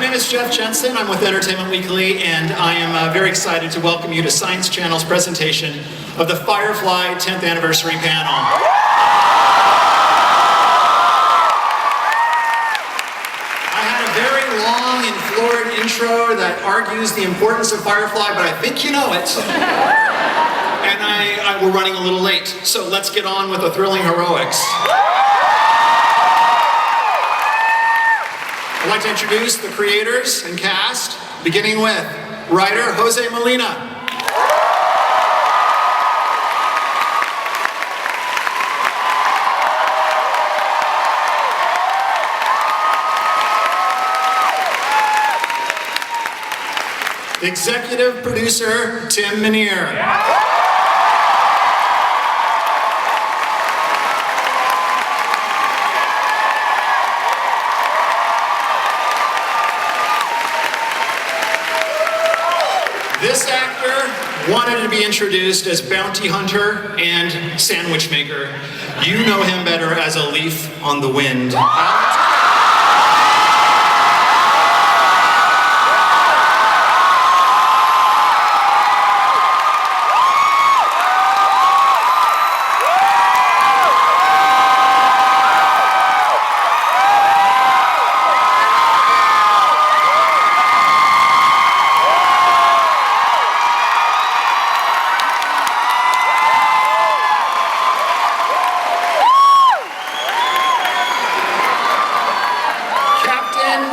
name is Jeff Jensen. I'm with Entertainment Weekly, and I am very excited to welcome you to Science Channel's presentation of the Firefly 10th Anniversary Panel. I had a very long and florid intro that argues the importance of Firefly, but I think you know it. And we're running a little late, so let's get on with the thrilling heroics. I'd like to introduce the creators and cast, beginning with writer Jose Molina. Executive producer Tim Minear. This actor wanted to be introduced as bounty hunter and sandwich maker. You know him better as a leaf on the wind.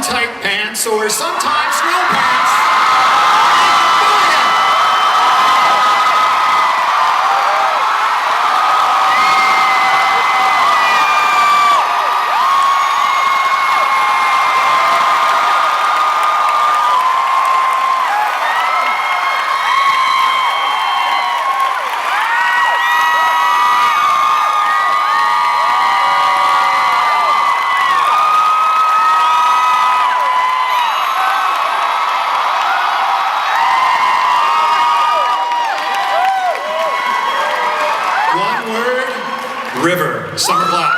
Tight pants, or sometimes no pants. One word, river, summer black.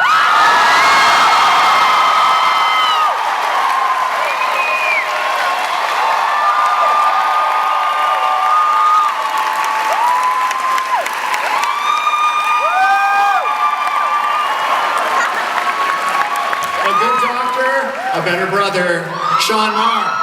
A good doctor, a better brother, Sean Marr.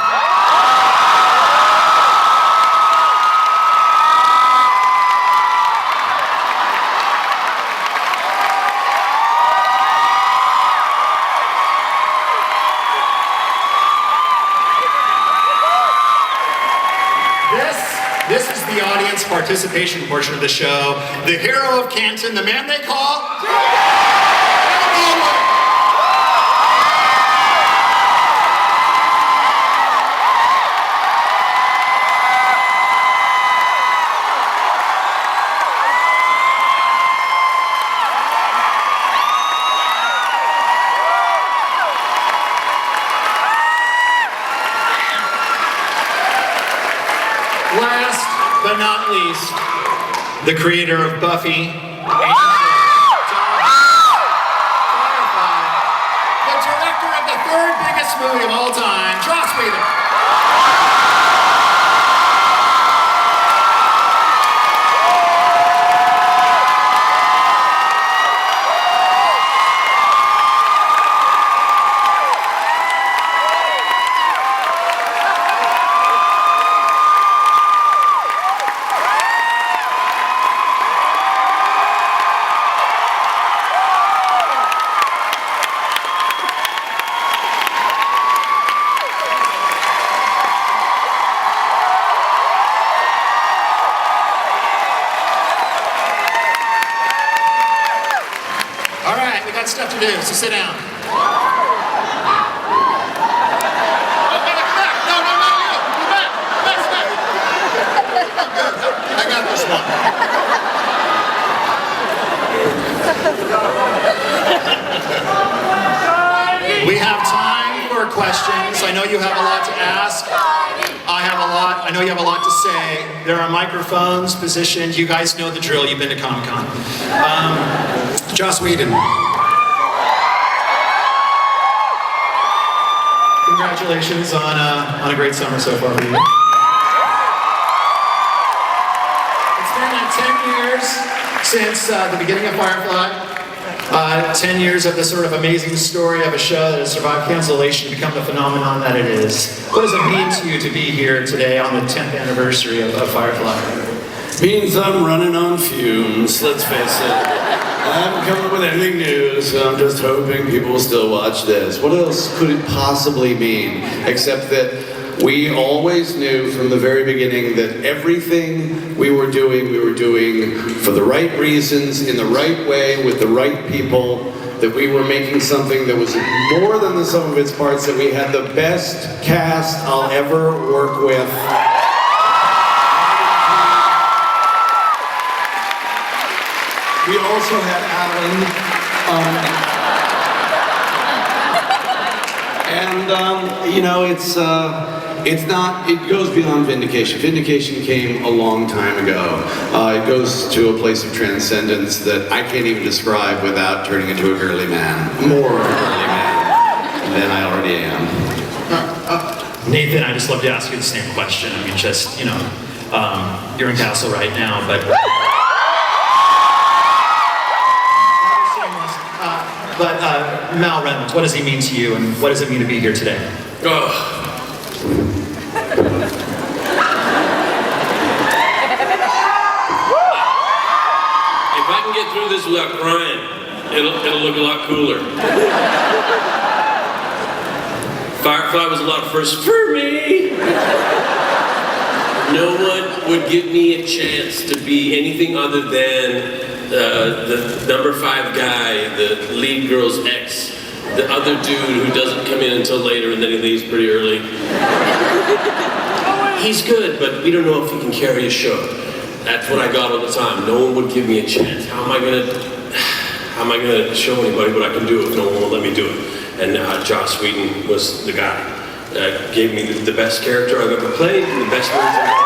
This is the audience participation portion of the show. The hero of Canton, the man they call... Last but not least, the creator of Buffy, Firefly, the director of the third biggest movie of all time, Joss Whedon. We got stuff to do, so sit down. Oh, come back. No, not you. Come back. I got this one. We have time for questions. I know you have a lot to ask. I know you have a lot to say. There are microphones positioned. You guys know the drill. You've been to Comic-Con. Joss Whedon. congratulations on a great summer so far for you. It's been 10 years since the beginning of Firefly. 10 years of this sort of amazing story of a show that has survived cancellation to become the phenomenon that it is. What does it mean to you to be here today on the 10th anniversary of Firefly? Means I'm running on fumes, let's face it. I haven't come up with anything new, so I'm just hoping people will still watch this. What else could it possibly mean, except that we always knew from the very beginning that everything we were doing for the right reasons, in the right way, with the right people, that we were making something that was more than the sum of its parts, that we had the best cast I'll ever work with. We also had Alan, and you know, it's not. It goes beyond Vindication. Vindication came a long time ago. It goes to a place of transcendence that I can't even describe without turning into a girly man, more of a girly man than I already am. Nathan, I just love to ask you the same question. I mean, just, you know, you're in Castle right now, but... But Mal Reynolds, what does he mean to you, and what does it mean to be here today? Oh. If I can get through this without crying, it'll look a lot cooler. Firefly was a lot of firsts for me. No one would give me a chance to be anything other than the number 5 guy, the lead girl's ex, the other dude who doesn't come in until later and then he leaves pretty early. He's good, but we don't know if he can carry a show. That's what I got all the time. No one would give me a chance. How am I gonna show anybody what I can do if no one will let me do it? And Joss Whedon was the guy that gave me the best character I've ever played and the best words I've ever.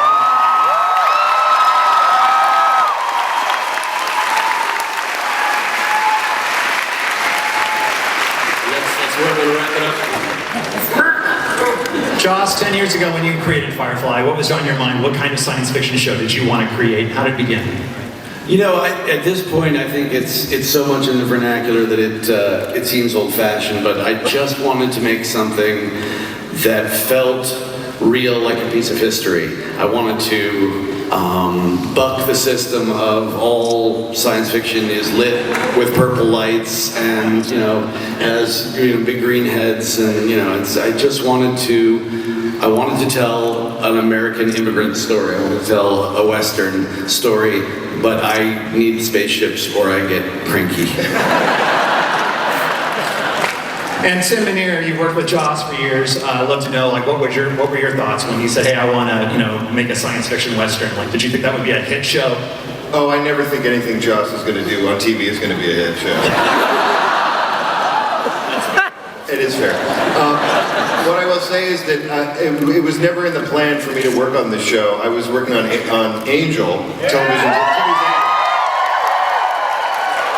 Joss, 10 years ago when you created Firefly, what was on your mind? What kind of science fiction show did you want to create? How did it begin? You know, at this point, I think it's so much in the vernacular that it seems old-fashioned, but I just wanted to make something that felt real, like a piece of history. I wanted to buck the system of all science fiction is lit with purple lights and, you know, has, you know, big green heads, and, you know, I just wanted to tell an American immigrant story. I wanted to tell a Western story, but I need spaceships or I get cranky. And Tim Minear, you've worked with Joss for years. I'd love to know, like, what were your thoughts when he said, "Hey, I want to, you know, make a science fiction Western"? Like, did you think that would be a hit show? Oh, I never think anything Joss is going to do on TV is going to be a hit show. It is fair. What I will say is that it was never in the plan for me to work on this show. I was working on Angel television,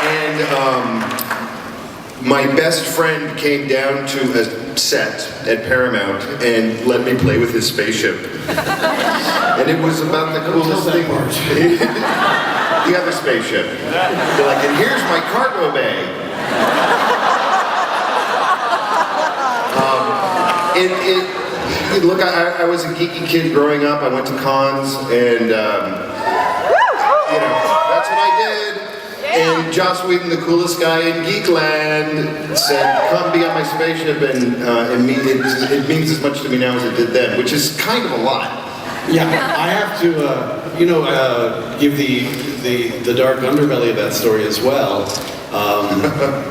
and my best friend came down to a set at Paramount and let me play with his spaceship. And it was about the coolest thing. The other spaceship. They're like, and here's my cargo bay. Look, I was a geeky kid growing up. I went to cons, and you know, that's what I did. And Joss Whedon, the coolest guy in Geekland, said, "Come be on my spaceship," and it means as much to me now as it did then, which is kind of a lot. Yeah, I have to, you know, give the dark underbelly of that story as well,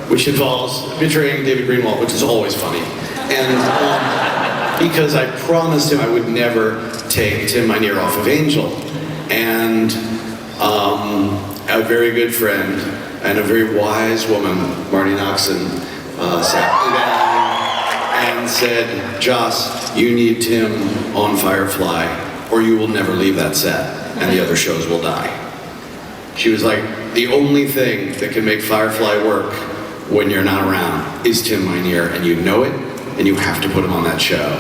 which involves betraying David Greenwald, which is always funny. And because I promised him I would never take Tim Minear off of Angel. And a very good friend and a very wise woman, Marty Noxon, sat me down and said, "Joss, you need Tim on Firefly or you will never leave that set and the other shows will die." She was like, "The only thing that can make Firefly work when you're not around is Tim Minear, and you know it, and and you have to put him on that show,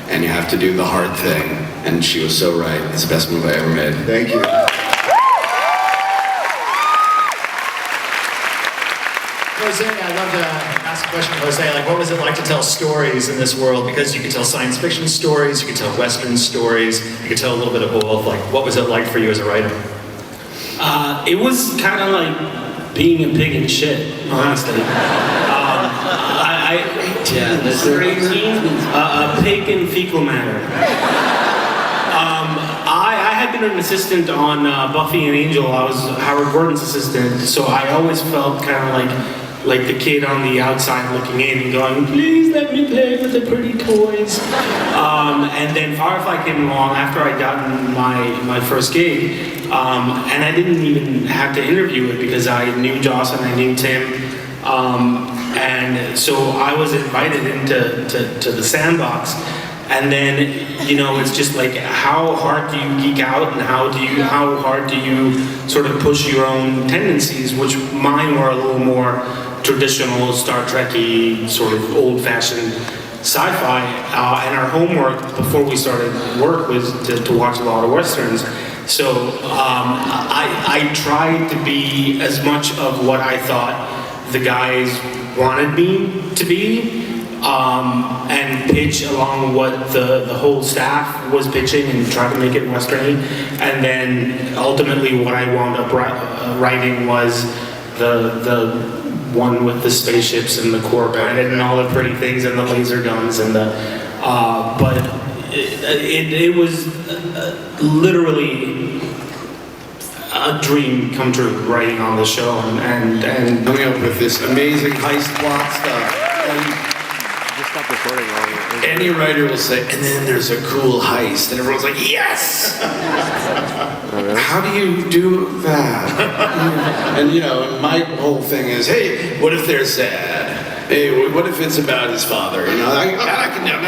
and you have to do the hard thing. And she was so right. It's the best move I ever made. Thank you. Jose, I'd love to ask a question, Jose. Like, what was it like to tell stories in this world? Because you could tell science fiction stories, you could tell Western stories, you could tell a little bit of both. Like, what was it like for you as a writer? It was kind of like being a pig in shit, honestly. That's crazy. A pig in fecal matter. I had been an assistant on Buffy and Angel. I was Howard Gordon's assistant, so I always felt kind of like the kid on the outside looking in and going, please let me play with the pretty toys. And then Firefly came along after I'd gotten my first gig, and I didn't even have to interview it because I knew Joss and I knew Tim. And so I was invited into the sandbox. And then, you know, it's just like, how hard do you geek out, and how hard do you sort of push your own tendencies, which mine were a little more traditional Star Trek-y, sort of old-fashioned sci-fi. And our homework before we started work was to watch a lot of Westerns. So I tried to be as much of what I thought the guys wanted me to be, and pitch along what the whole staff was pitching and try to make it Western. And then ultimately what I wound up writing was the one with the spaceships and the core planet and all the pretty things and the laser guns and the but it was literally a dream come true writing on the show and Coming up with this amazing heist plot stuff. And Just stop recording while any writer will say, and then there's a cool heist, and everyone's like, yes! How do you do that? And you know, my whole thing is, hey, what if they're sad? Hey, what if it's about his father? You know, I can know,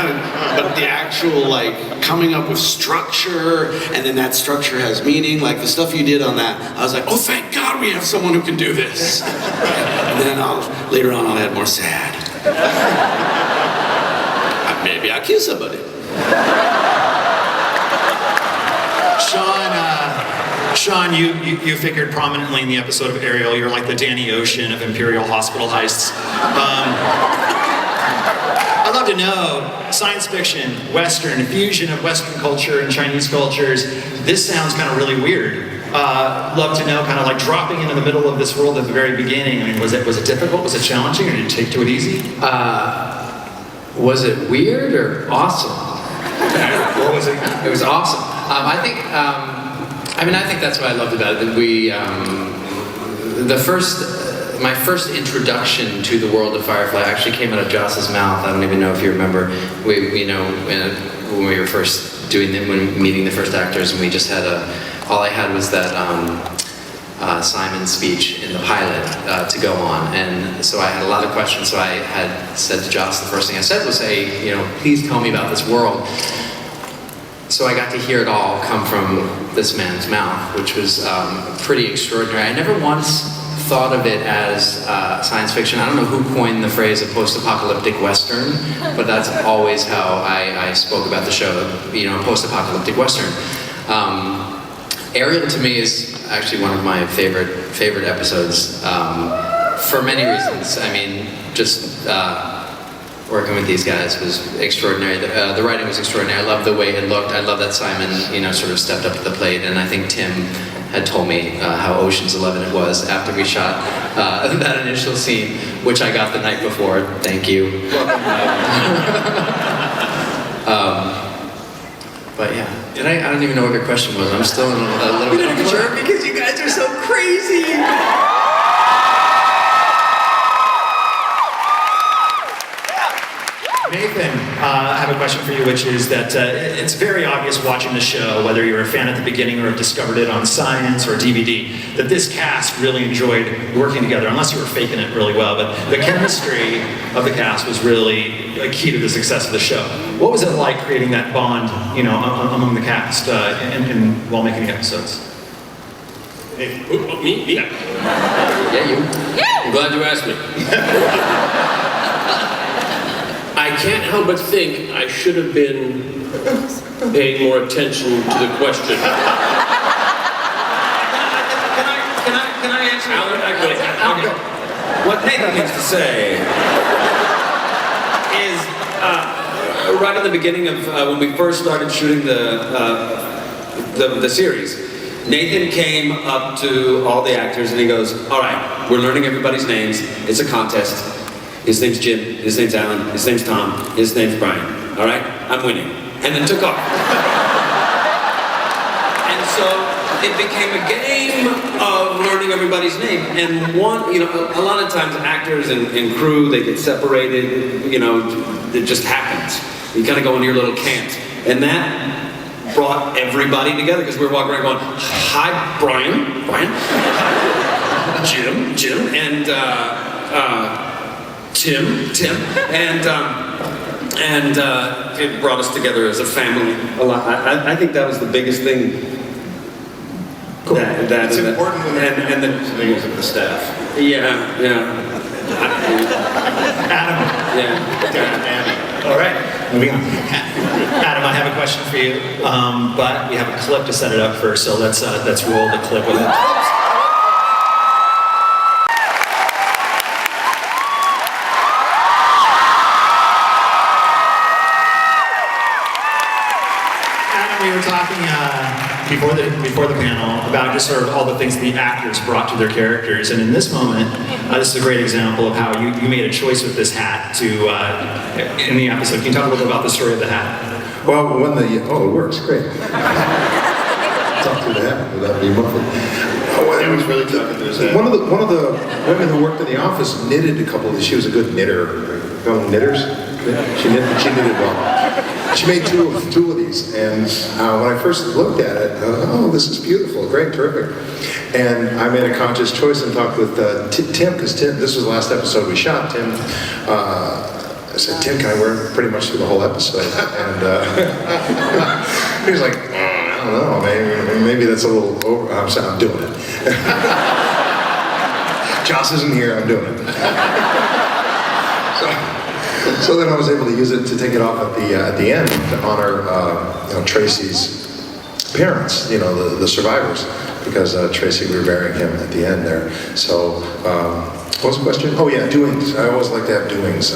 but the actual like coming up with structure, and then that structure has meaning. Like the stuff you did on that, I was like, oh, thank God we have someone who can do this. And then later on, I'll add more sad. Maybe I'll kill somebody. Sean, you figured prominently in the episode of Ariel. You're like the Danny Ocean of Imperial Hospital heists. I'd love to know, science fiction, Western, fusion of Western culture and Chinese cultures. This sounds kind of really weird. Love to know, kind of like dropping into the middle of this world at the very beginning. I mean, was it difficult? Was it challenging, or did you take to it easy? Was it weird or awesome? What was it? It was awesome. I think that's what I loved about it. That we, my first introduction to the world of Firefly actually came out of Joss's mouth. I don't even know if you remember. When we were first when meeting the first actors, and we just had all I had was that Simon speech in the pilot to go on, and so I had a lot of questions. So I had said to Joss, the first thing I said was, "Hey, please tell me about this world." So I got to hear it all come from this man's mouth, which was pretty extraordinary. I never once thought of it as science fiction. I don't know who coined the phrase a post-apocalyptic Western, but that's always how I spoke about the show, post-apocalyptic Western. Ariel to me is actually one of my favorite episodes for many reasons. I mean, just working with these guys was extraordinary. The writing was extraordinary. I love the way it looked. I love that Simon, sort of stepped up to the plate. And I think Tim had told me how Ocean's 11 it was after we shot that initial scene, which I got the night before. Thank you. But yeah, and I don't even know what your question was. I'm still in a little bit of a blur because you guys are so crazy. Nathan, I have a question for you, which is that it's very obvious watching the show, whether you're a fan at the beginning or have discovered it on Science or DVD, that this cast really enjoyed working together, unless you were faking it really well. But the chemistry of the cast was really a key to the success of the show. What was it like creating that bond, among the cast while making the episodes? Hey, me? Yeah, you. I'm glad you asked me. I can't help but think I should have been paying more attention to the question. Can I answer? Alan, Okay. What Nathan means to say is right at the beginning of when we first started shooting the series, Nathan came up to all the actors and he goes, "All right, we're learning everybody's names. It's a contest. His name's Jim. His name's Alan. His name's Tom. His name's Brian. All right, I'm winning." And then took off. And so it became a game of learning everybody's name. And one, you know, a lot of times actors and crew, they get separated, you know, it just happens. You kind of go into your little camps. And that brought everybody together because we were walking around going, "Hi, Brian, Jim, and Tim, and it brought us together as a family a lot. I think that was the biggest thing. Cool. It's important when and the names of the staff. yeah. Adam. Yeah. All right, moving on. Adam, I have a question for you, but we have a clip to set it up first, so let's roll the clip with it. Adam, we were talking before the panel about just sort of all the things the actors brought to their characters, and in this moment, this is a great example of how you made a choice with this hat to in the episode. Can you talk a little bit about the story of the hat? Well, when it works, great. Talk through the hat without being muffled. It was really talking to his head. One of the women who worked in the office knitted a couple of these. She was a good knitter. You know, knitters? Yeah, she knitted well. She made two of these, and when I first looked at it, oh, this is beautiful, great, terrific. And I made a conscious choice and talked with Tim, because Tim, this was the last episode we shot. Tim, I said, "Tim, can I wear it pretty much through the whole episode?" And he was like, "I don't know, maybe that's a little over." I'm saying, "I'm doing it." Joss isn't here, I'm doing it. So then I was able to use it to take it off at the end to honor Tracy's parents, the survivors, because Tracy, we were burying him at the end there. So what was the question? Oh yeah, doings. I always like to have doings.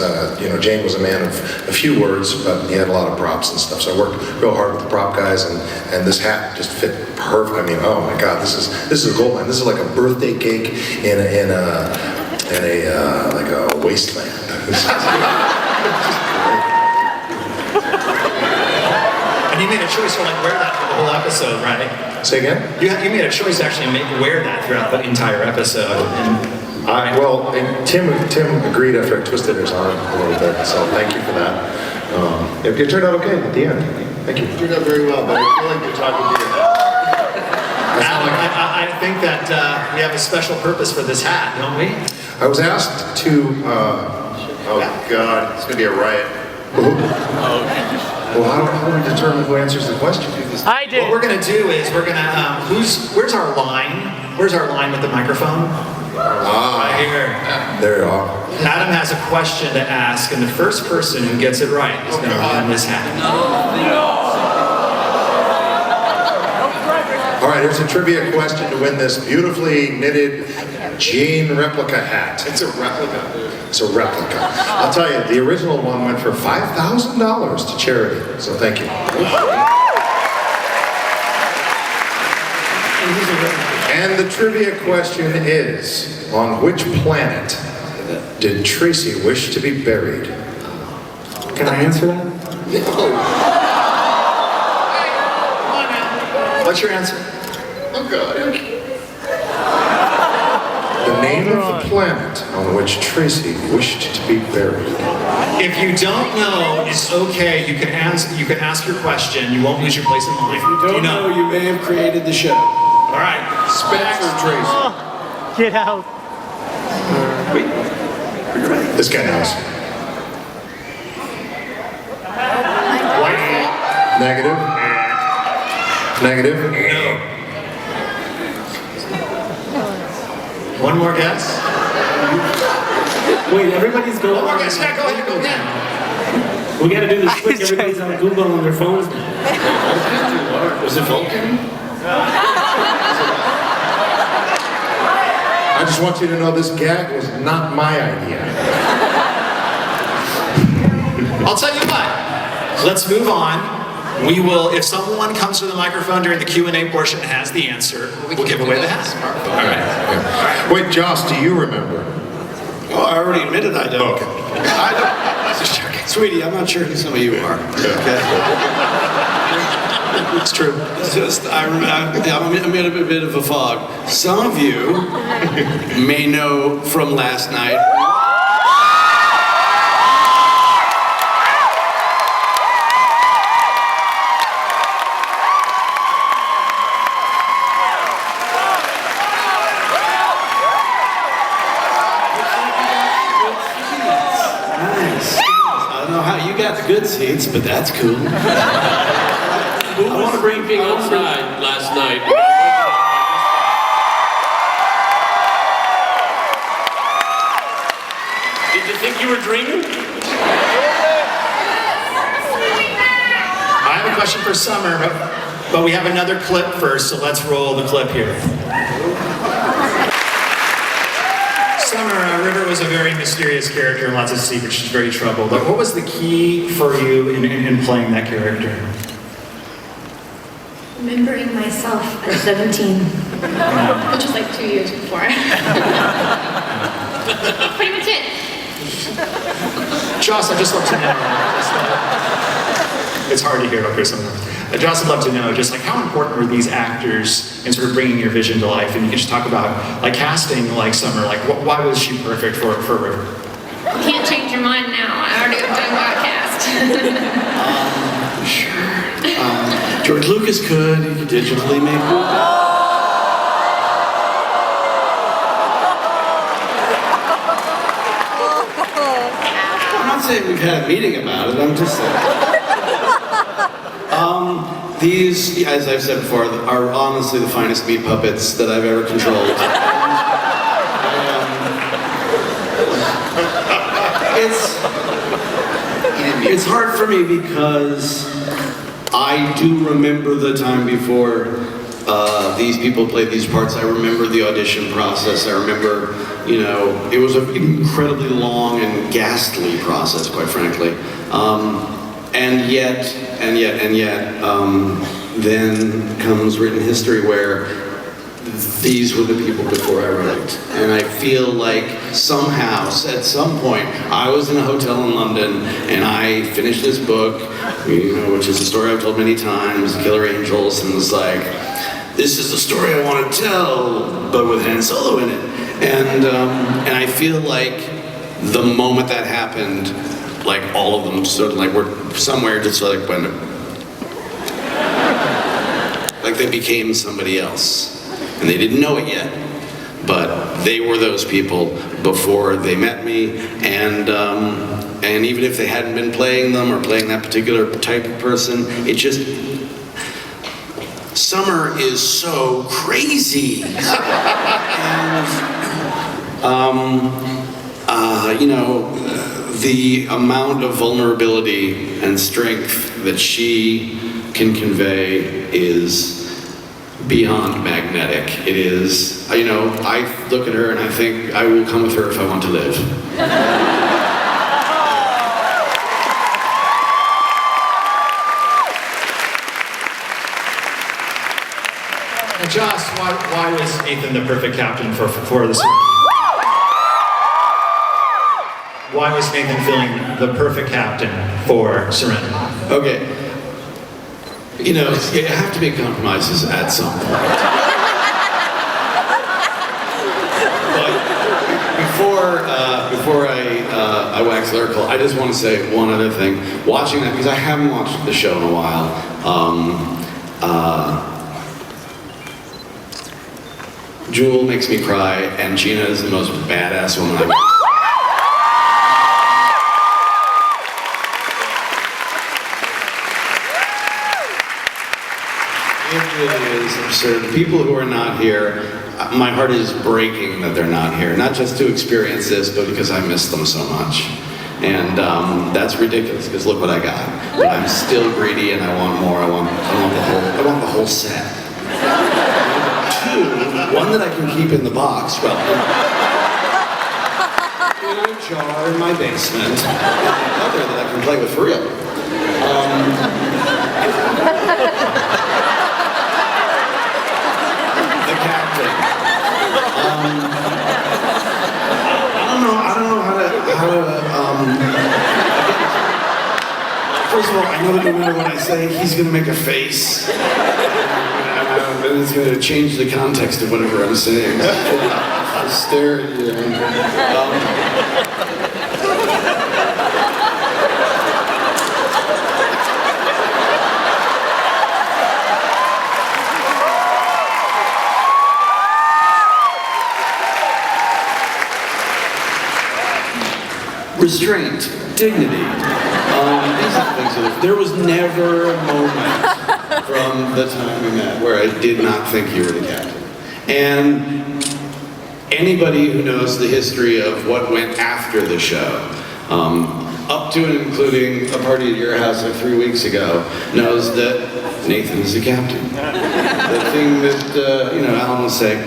Jane was a man of a few words, but he had a lot of props and stuff. So I worked real hard with the prop guys, and this hat just fit perfect. I mean, oh my God, this is a gold mine. This is like a birthday cake in a wasteland. And you made a choice to wear that for the whole episode, right? Say again? You made a choice to actually wear that throughout the entire episode. And Tim agreed after I twisted his arm a little bit, so thank you for that. It turned out okay at the end. Thank you. It turned out very well, but I feel like you're talking to your head. Adam, I think that we have a special purpose for this hat, don't we? I was asked to. Oh God, it's gonna be a riot. Well, how do we determine who answers the question? I did. What we're gonna do is we're gonna where's our line? Where's our line with the microphone? Right here. There you are. Adam has a question to ask, and the first person who gets it right is gonna win this hat. All right, here's a trivia question to win this beautifully knitted Jane replica hat. It's a replica. It's a replica. I'll tell you, the original one went for $5,000 to charity, so thank you. And the trivia question is, on which planet did Tracy wish to be buried? Can I answer that? What's your answer? Oh God. The name of the planet on which Tracy wished to be buried. If you don't know, it's okay. You can ask your question. You won't lose your place in line. If you Don't know, you may have created the show. All right. Spencer Tracy. Get out. This guy knows. Negative. Negative. No. One more guess. Wait, everybody's going. One more guess. Yeah, go ahead. Go again. We gotta do this quick. Everybody's on Google on their phones now. Was it Vulcan? I just want you to know this gag was not my idea. I'll tell you what. Let's move on. We will, if someone comes to the microphone during the Q&A portion and has the answer, we'll give away the hat. All right. Wait, Joss, do you remember? Oh, I already admitted I don't. Okay. I don't. Just checking. Sweetie, I'm not sure who some of you are. Okay. It's true. It's just, I'm in a bit of a fog. Some of you may know from last night. Nice. I don't know how you got the good seats, but that's cool. Who was sleeping outside last night? Did you think you were dreaming? I have a question for Summer, but we have another clip first, so let's roll the clip here. Summer, River was a very mysterious character and lots of secrets. She's very troubled. But what was the key for you in playing that character? Remembering myself at 17, which was like 2 years before. Pretty much it. Joss, I'd just love to know. It's hard to hear up here sometimes. Joss, I'd love to know, just like how important were these actors in sort of bringing your vision to life? And you can just talk about like casting like Summer, like why was she perfect for River? You can't change your mind now. I already got cast. Sure. George Lucas could. He could digitally make it. I'm not saying we've had a meeting about it. I'm just saying. These, as I've said before, are honestly the finest meat puppets that I've ever controlled. It's hard for me because I do remember the time before these people played these parts. I remember the audition process. I remember, you know, it was an incredibly long and ghastly process, quite frankly. And yet, then comes written history where these were the people before I wrote. And I feel like somehow, at some point, I was in a hotel in London and I finished this book, you know, which is a story I've told many times, Killer Angels, and was like, this is the story I want to tell, but with Han Solo in it. And I feel like the moment that happened, like all of them sort of like were somewhere just like went, like they became somebody else. And they didn't know it yet, but they were those people before they met me, and even if they hadn't been playing them or playing that particular type of person, it just, Summer is so crazy. And, you know, the amount of vulnerability and strength that she can convey is beyond magnetic. It is, you know, I look at her and I think I will come with her if I want to live. Now, Joss, why was Nathan the perfect captain for the series? Why was Nathan feeling the perfect captain for Serenity? Okay. You know, you have to make compromises at some point. But before I wax lyrical, I just want to say one other thing. Watching that, because I haven't watched the show in a while, Jewel makes me cry, and Gina is the most badass woman I've ever seen. It really is absurd. The people who are not here, my heart is breaking that they're not here. Not just to experience this, but because I miss them so much. And that's ridiculous, because look what I got. But I'm still greedy and I want more. I want the whole set. Two, one that I can keep in the box, well, in a jar in my basement, and another that I can play with for real. The captain. I don't know how to first of all, I know that no matter what I say, he's gonna make a face. And it's gonna change the context of whatever I'm saying. I'll stare at you. Restraint, dignity. These are the things that there was never a moment from the time we met where I did not think you were the captain. And anybody who knows the history of what went after the show, up to and including a party at your house like 3 weeks ago, knows that Nathan is the captain. The thing that, Alan will say,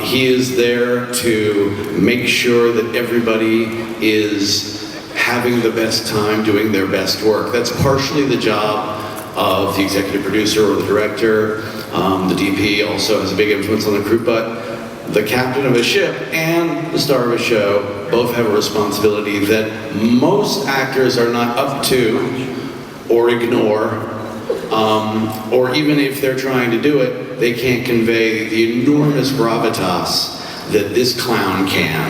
he is there to make sure that everybody is having the best time doing their best work. That's partially the job of the executive producer or the director. The DP also has a big influence on the crew, but the captain of a ship and the star of a show both have a responsibility that most actors are not up to or ignore, or even if they're trying to do it, they can't convey the enormous gravitas that this clown can.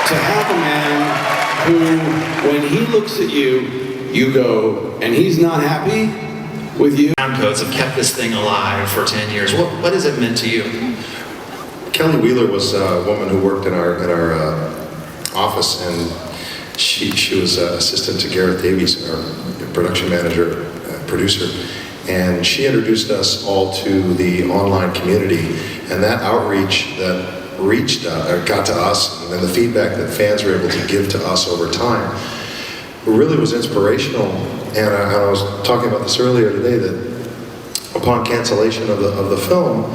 To have a man who, when he looks at you, you go, and he's not happy with you. Sound codes have kept this thing alive for 10 years. What has it meant to you? Kelly Wheeler was a woman who worked in our office, and she was assistant to Gareth Davies, our production manager, producer, and she introduced us all to the online community, and that outreach that got to us, and the feedback that fans were able to give to us over time really was inspirational. And I was talking about this earlier today, that upon cancellation of the film,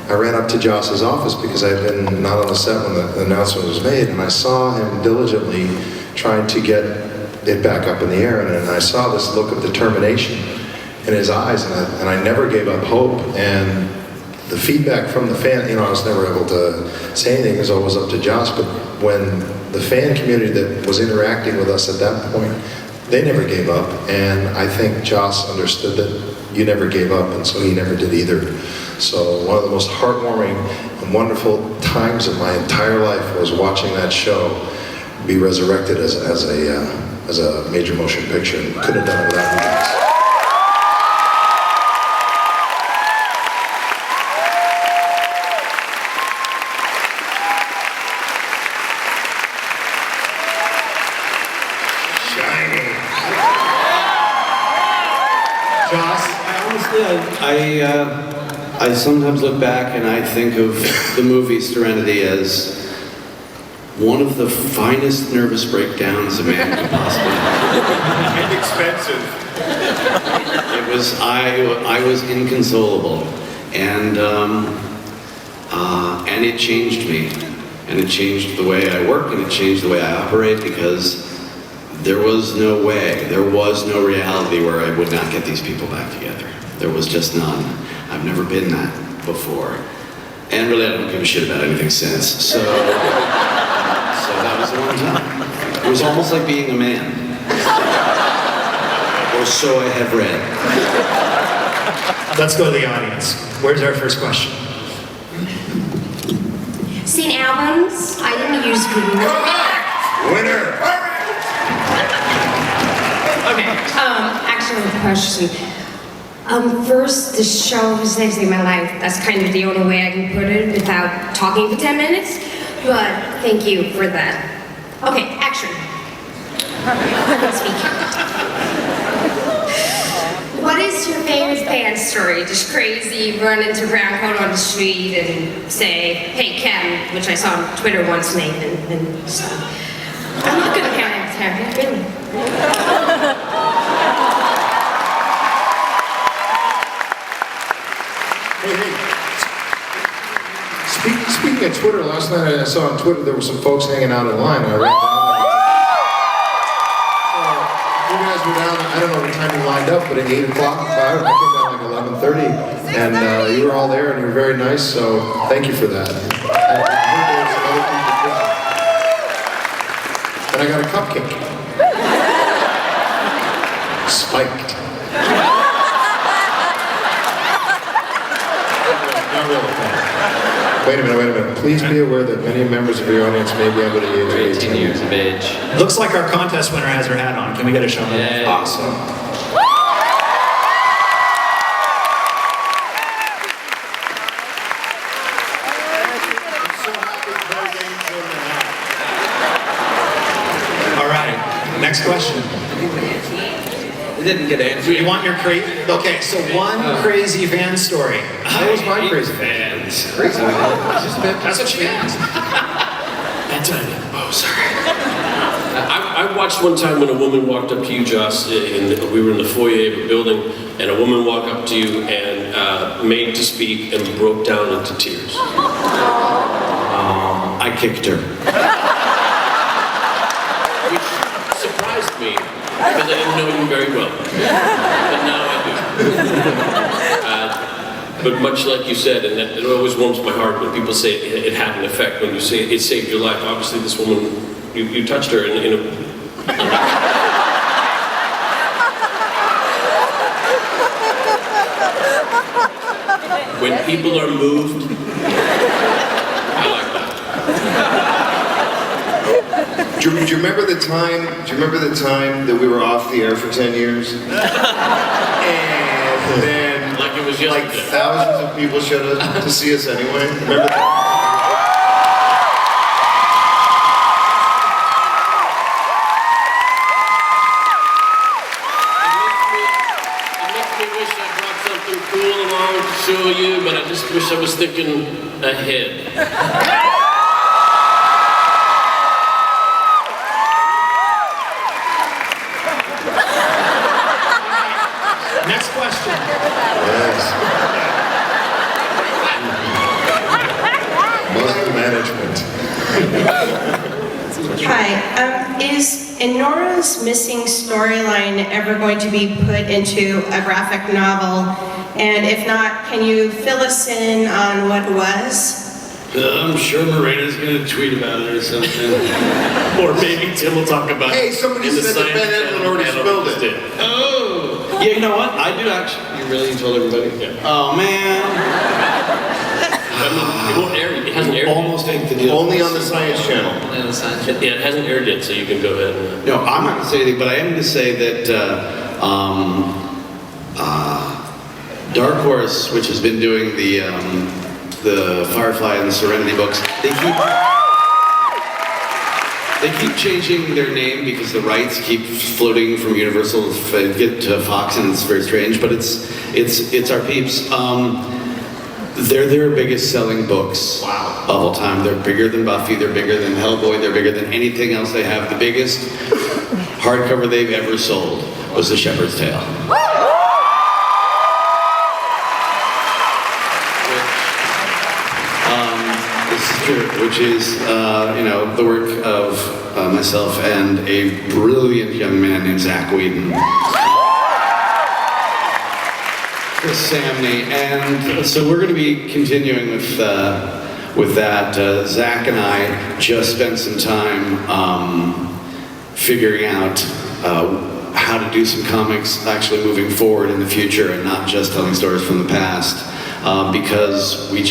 I ran up to Joss's office because I had been not on the set when the announcement was made, and I saw him diligently trying to get it back up in the air, and I saw this look of determination in his eyes, and I never gave up hope. And the feedback from the fan, I was never able to say anything, it was always up to Joss, but when the fan community that was interacting with us at that point, they never gave up, and I think Joss understood that you never gave up, and so he never did either. So one of the most heartwarming and wonderful times of my entire life was watching that show be resurrected as a major motion picture, and couldn't have done it without you guys. I sometimes look back and I think of the movie Serenity as one of the finest nervous breakdowns a man could possibly have. And expensive. It was, I was inconsolable, and it changed me, and it changed the way I work, and it changed the way I operate, because there was no way, there was no reality where I would not get these people back together. There was just none. I've never been that before. And really, I don't give a shit about anything since. So that was the one time. It was almost like being a man. Or so I have read. Let's go to the audience. Where's our first question? Seen albums? I didn't use Google. Winner! Okay, actually, the question. First, the show has saved my life. That's kind of the only way I can put it without talking for 10 minutes. But thank you for that. Okay, action. Let's speak. What is your favorite fan story? Just crazy, run into brown coat on the street and say, hey, Ken, which I saw on Twitter once, Nathan, and stuff. I'm not gonna count it, really. Speaking of Twitter, last night I saw on Twitter there were some folks hanging out in line. I ran down there. You guys were down, I don't know what time you lined up, but at 8 o'clock, I came down like 11:30, and you were all there and you were very nice, so thank you for that. I heard there were some other people too. And I got a cupcake. Spiked. Not really. Wait a minute. Please be aware that many members of your audience may be under the age of 18 years of age. Looks like our contest winner has her hat on. Can we get a show? Yay. Awesome. All right, next question. It didn't get answered. You want your crazy? Okay, so one crazy fan story. That was my crazy fans. Crazy. That's what she asked. That's it. Oh, sorry. I watched one time when a woman walked up to you, Joss, and we were in the foyer of a building, and a woman walked up to you and made to speak and broke down into tears. I kicked her. Which surprised me, because I didn't know you very well. But now I do. But much like you said, and that, it always warms my heart when people say it had an effect, when you say it saved your life. Obviously this woman, you touched her in a... When people are moved, I like that. Do you remember the time? Do you remember the time that we were off the air for 10 years? And then, Like it was like yesterday. thousands of people showed up to see us anyway. Remember that? It makes me wish I brought something cool along to show you, but I just wish I was thinking ahead. Next question. Yes. Muscle management. Hi, is Enora's missing storyline ever going to be put into a graphic novel? And if not, can you fill us in on what it was? I'm sure Morena's gonna tweet about it or something. Or maybe Tim will talk about it. Hey, somebody in the said that science Ben Edlund already panel spilled it. did. Oh! Yeah, you know what? I do actually. You really told everybody? Yeah. Oh man. It won't air. It hasn't aired. Almost inked the deal. Only on the Science Channel. Yeah, it hasn't aired yet, so you can go ahead and. No, I'm not going to say anything, but I am going to say that Dark Horse, which has been doing the Firefly and the Serenity books, they keep changing their name because the rights keep floating from Universal to Fox, and it's very strange. But it's our peeps. They're their biggest selling books of all time. They're bigger than Buffy, they're bigger than Hellboy, they're bigger than anything else they have. The biggest hardcover they've ever sold was The Shepherd's Tale. This is true, which is, the work of myself and a brilliant young man named Zach Whedon. Chris Samney, and so we're going to be continuing with that. Zach and I just spent some time figuring out how to do some comics actually moving forward in the future and not just telling stories from the past, because we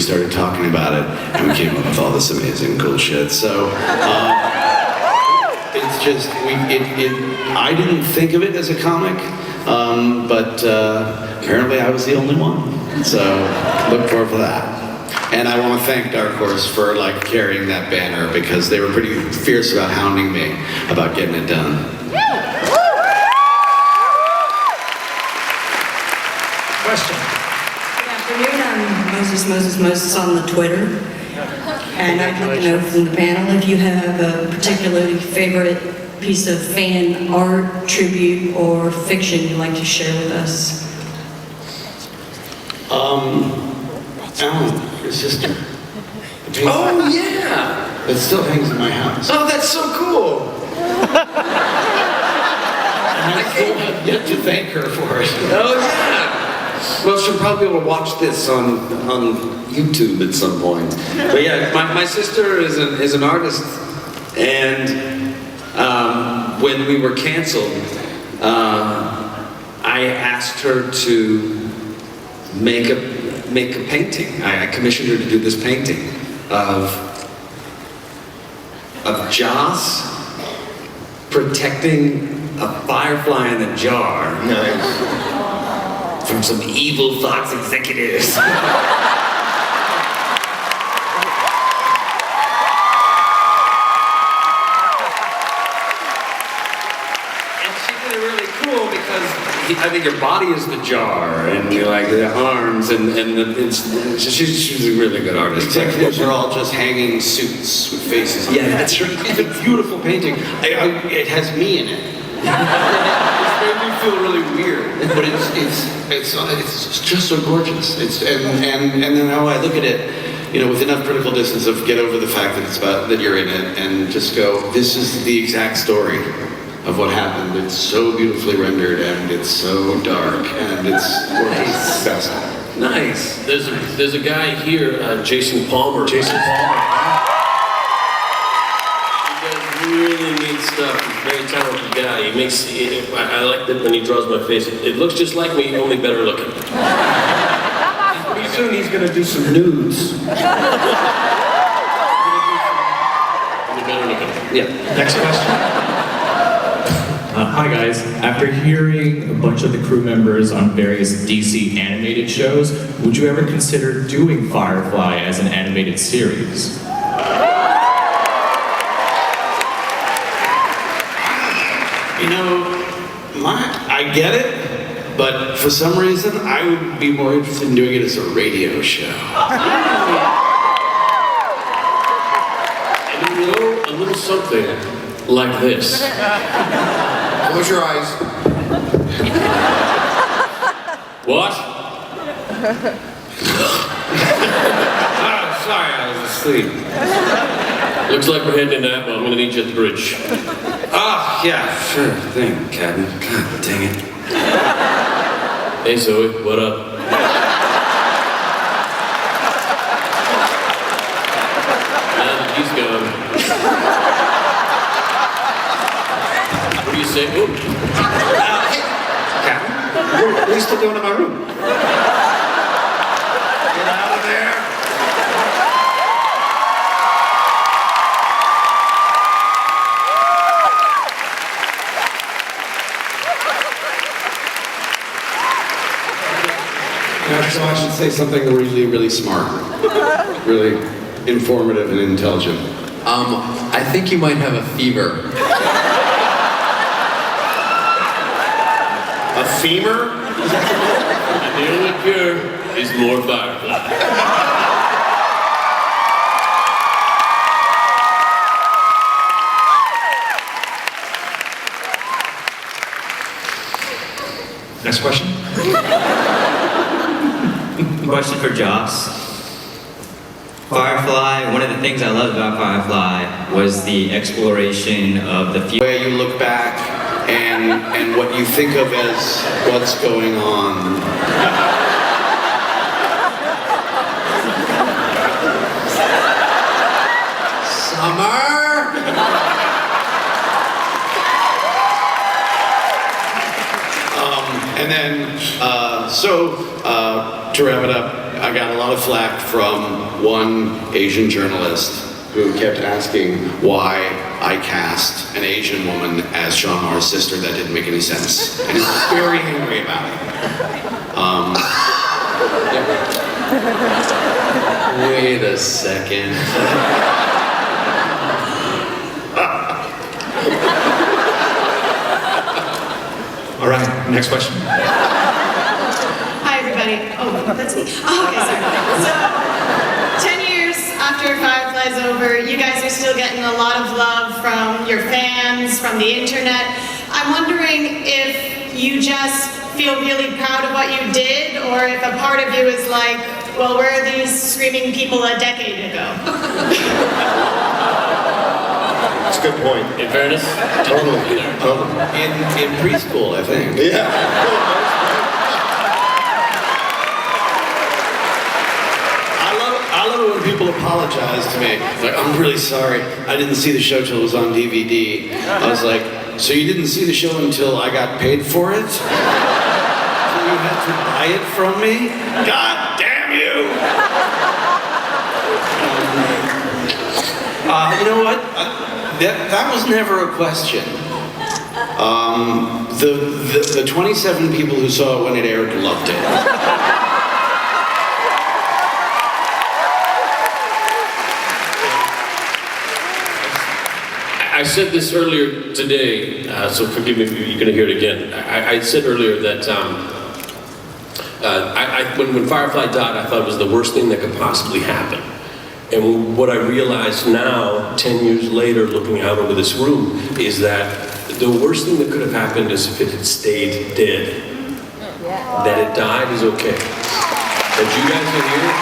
started talking about it and we came up with all this amazing cool shit. So it's just I didn't think of it as a comic. But apparently I was the only one. So look forward for that. And I want to thank Dark Horse for carrying that banner, because they were pretty fierce about hounding me about getting it done. question. Good afternoon, I'm Moses on the Twitter. And I'd like to know from the panel if you have a particularly favorite piece of fan art, tribute, or fiction you'd like to share with us. Alan, your sister. Oh, yeah! It still hangs in my house. Oh, that's so cool! And I still have yet to thank her for it. Oh, yeah! Well, she'll probably be able to watch this on YouTube at some point. But yeah, my sister is an artist, and when we were canceled, I asked her to make a painting. I commissioned her to do this painting of Joss protecting a firefly in a jar. Nice. From some evil thoughts executives. Really cool because I think your body is the jar, and you're like the arms, she's a really good artist. Executives are all just hanging suits with faces on. Yeah, that's right. It's a beautiful painting. It has me in it. It's made me feel really weird, but it's just so gorgeous. And then how I look at it, you know, with enough critical distance of get over the fact that it's about that you're in it, and just go, this is the exact story of what happened. It's so beautifully rendered, and it's so dark, and it's gorgeous. Best. Nice. There's a guy here, Jason Palmer. He does really neat stuff. He's a very talented guy. I like that when he draws my face. It looks just like me, only better looking. Pretty soon he's gonna do some nudes. Better looking. Yeah. Next question. Hi guys, after hearing a bunch of the crew members on various DC animated shows, would you ever consider doing Firefly as an animated series? You know, I get it, but for some reason, I would be more interested in doing it as a radio show. And you know, a little something like this. Close your eyes. What? Sorry, I was asleep. Looks like we're heading into that one. I'm gonna need you at the bridge. Yeah, sure thing, Captain. God dang it. Hey, Zoe, what up? Now that he's gone. What do you say? Hey, Captain, what are you still doing in my room? Get out of there. So I should say something really, really smart, really informative and intelligent. I think you might have a fever. A femur? And the only cure is more Firefly. Next question. Question for Joss. Firefly, one of the things I loved about Firefly was the exploration of the future. Where you look back and what you think of as what's going on. Summer! And then, to wrap it up, I got a lot of flack from one Asian journalist who kept asking why I cast an Asian woman as Sean Marr's sister. That didn't make any sense. And he was very angry about it. Wait a second. All right, next question. Hi, everybody. that's me. Oh, okay, sorry. So, 10 years after Firefly's over, you guys are still getting a lot of love from your fans, from the internet. I'm wondering if you just feel really proud of what you did, or if a part of you is like, well, where are these screaming people a decade ago? That's a good point. In fairness, Totally. In preschool, I think. Yeah. I love it when people apologize to me. Like, I'm really sorry. I didn't see the show till it was on DVD. I was like, so you didn't see the show until I got paid for it? So you had to buy it from me? God damn you! You know what? That was never a question. The 27 people who saw it when it aired loved it. I said this earlier today, so forgive me if you're going to hear it again. I said earlier that when Firefly died, I thought it was the worst thing that could possibly happen. And what I realize now, 10 years later, looking out over this room, is that the worst thing that could have happened is if it had stayed dead. That it died is okay. That you guys are here.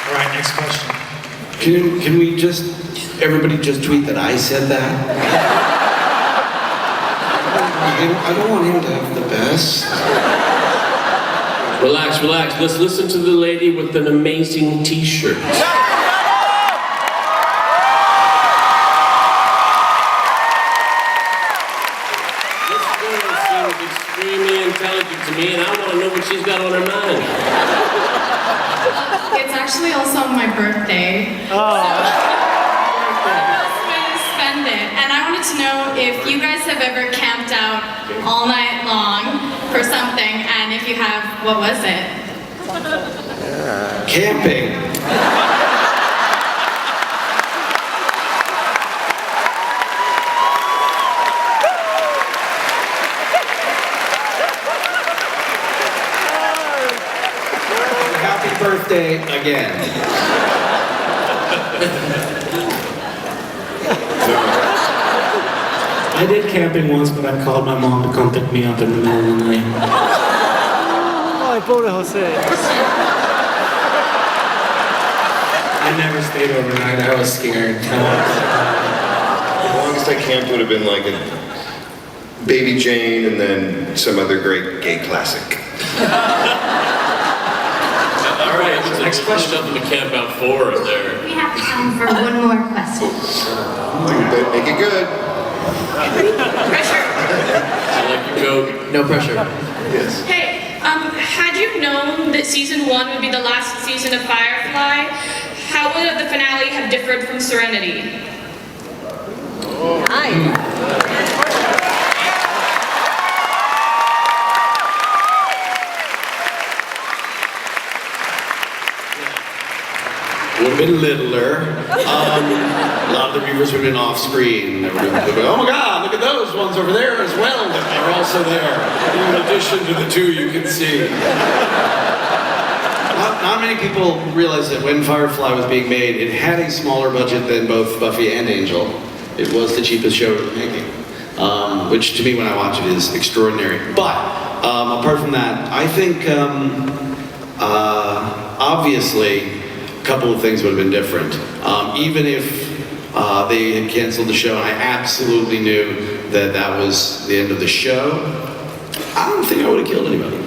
All right, next question. Can we just, everybody just tweet that I said that? I don't want him to have the best. Relax, relax. Let's listen to the lady with an amazing t-shirt. This girl seems extremely intelligent to me, and I want to know what she's got on her mind. It's actually also my birthday. So, best way to spend it. And I wanted to know if you guys have ever camped out all night long for something, and if you have, what was it? Camping. Happy birthday again. I did camping once, but I called my mom to come pick me up in the middle of the night. Ay, pobre José. I never stayed overnight. I was scared. The longest I camped would have been like a Baby Jane and then some other great gay classic. All right, next question. Nothing to camp out for up there. We have time for one more question. Make it good. Pressure. I like your goat. No pressure. Yes. Hey, had you known that season 1 would be the last season of Firefly, how would the finale have differed from Serenity? Would have been littler. A lot of the Reavers would have been off screen. They would have been, oh my God, look at those ones over there as well. They're also there. In addition to the two you can see. Not many people realize that when Firefly was being made, it had a smaller budget than both Buffy and Angel. It was the cheapest show making. Which to me when I watch it is extraordinary. But apart from that, I think obviously a couple of things would have been different. Even if they had canceled the show and I absolutely knew that that was the end of the show, I don't think I would have killed anybody.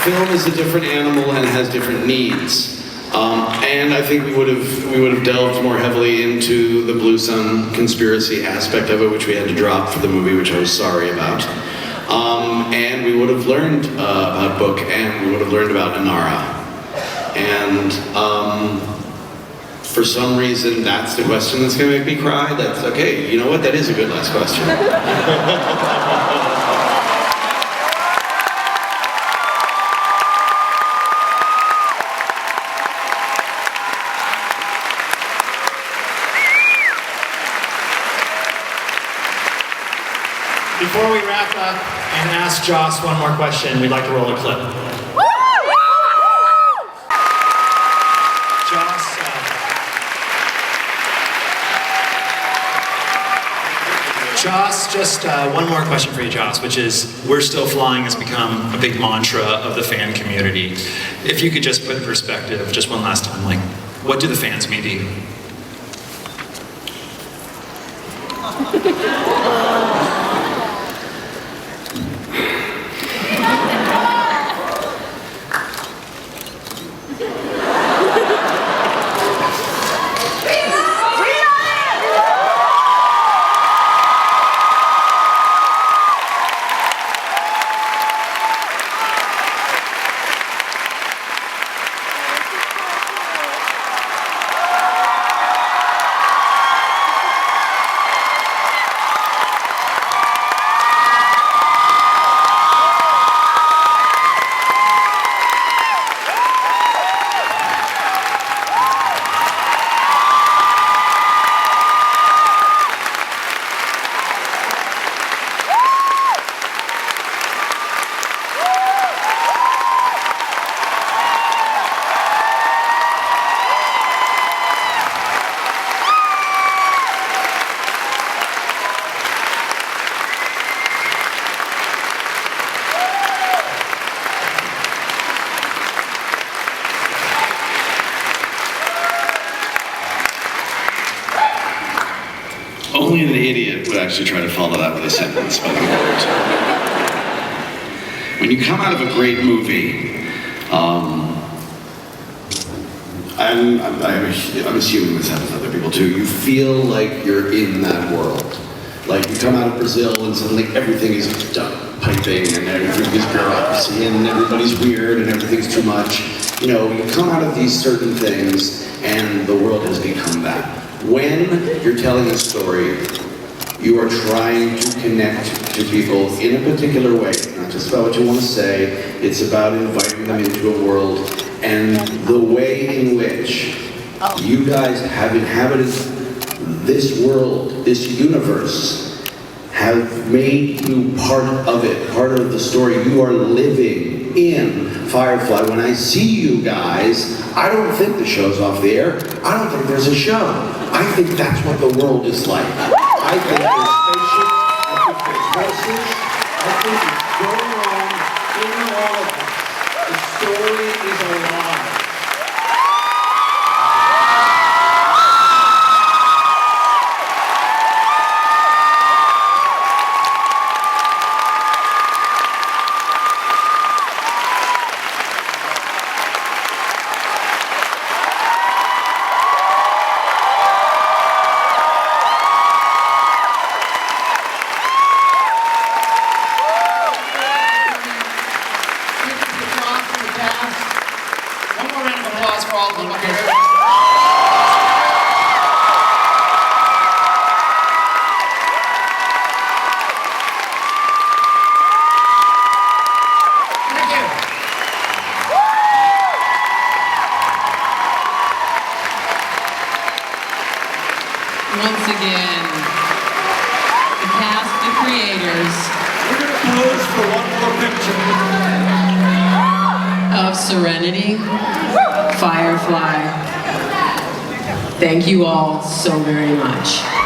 Film is a different animal and has different needs, and I think we would have delved more heavily into the Blue Sun conspiracy aspect of it, which we had to drop for the movie, which I was sorry about. And we would have learned about Book, and we would have learned about Inara. And for some reason, that's the question that's going to make me cry. That's okay. You know what? That is a good last question. Before we wrap up and ask Joss one more question, we'd like to roll a clip. Joss, just one more question for you, Joss, which is, "We're Still Flying" has become a big mantra of the fan community. If you could just put in perspective, just one last time, like, what do the fans mean to you? Only an idiot would actually try to follow that with a sentence, but I won't. When you come out of a great movie, I'm assuming this happens to other people too, you feel like you're in that world. Like you come out of Brazil and suddenly everything is done, piping and everything is bureaucracy and everybody's weird and everything's too much. You know, you come out of these certain things and the world has become that. When you're telling a story, you are trying to connect to people in a particular way. It's not just about what you want to say, it's about inviting them into a world. And the way in which you guys have inhabited this world, this universe, have made you part of it, part of the story. You are living in Firefly. When I see you guys, I don't think the show's off the air. I don't think there's a show. I think that's what the world is like. I think there's spaceships, I think there's horses, I think it's going on in all of us. The story is alive. Once again, the cast, the creators. We're going to pose for one more picture. Of Serenity, Firefly. Thank you all so very much.